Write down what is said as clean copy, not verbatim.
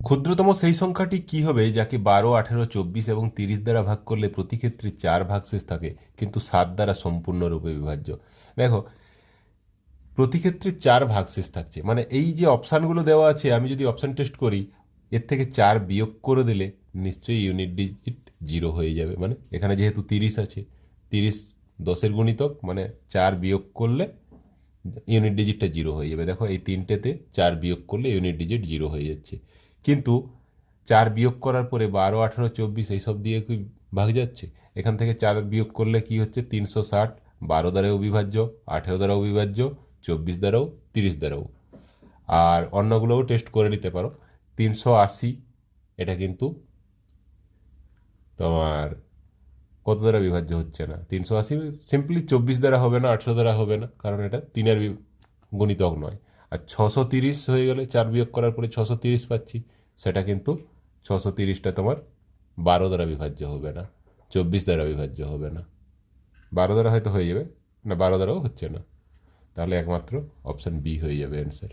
ক্ষুদ্রতম সেই সংখ্যাটি কি হবে যাকে 12, 18, 24 এবং 30 দ্বারা ভাগ করলে প্রতি ক্ষেত্রে 4 ভাগশেষ থাকে কিন্তু 7 দ্বারা সম্পূর্ণরূপে বিভাজ্য। দেখো, প্রতি ক্ষেত্রে 4 ভাগশেষ থাকছে, মানে এই যে অপশানগুলো দেওয়া আছে, আমি যদি অপশান টেস্ট করি এর থেকে 4 বিয়োগ করে দিলে নিশ্চয়ই ইউনিট ডিজিট 0 হয়ে যাবে। মানে এখানে যেহেতু 30 আছে, 30 10-এর গুণিতক, মানে 4 বিয়োগ করলে ইউনিট ডিজিটটা 0 হয়ে যাবে। দেখো এই তিনটেতে 4 বিয়োগ করলে ইউনিট ডিজিট 0 হয়ে যাচ্ছে। কিন্তু 4 বিয়োগ করার পরে 12, 18, 24 এইসব দিয়ে কি ভাগ যাচ্ছে? এখান থেকে 4 বিয়োগ করলে কি হচ্ছে? 360 12 দ্বারাও বিভাজ্য, 18 দ্বারাও বিভাজ্য, 24 দ্বারাও, 30 দ্বারাও। আর অন্যগুলোও টেস্ট করে নিতে পারো। 380 এটা কিন্তু তোমার কত দ্বারা বিভাজ্য হচ্ছে না। 380 সিম্পলি 24 দ্বারা হবে না, 18 দ্বারা হবে না, কারণ এটা 3-এর গুণিতক নয়। আর 630 হয়ে গেলে 4 বিয়োগ করার পরে 630 পাচ্ছি, সেটা কিন্তু 630টা তোমার 12 দ্বারা বিভাজ্য হবে না, 24 দ্বারা বিভাজ্য হবে না। 12 দ্বারা হয়তো হয়ে যাবে, না 12 দ্বারাও হচ্ছে না, তাহলে একমাত্র অপশান বি হয়ে যাবে অ্যান্সার।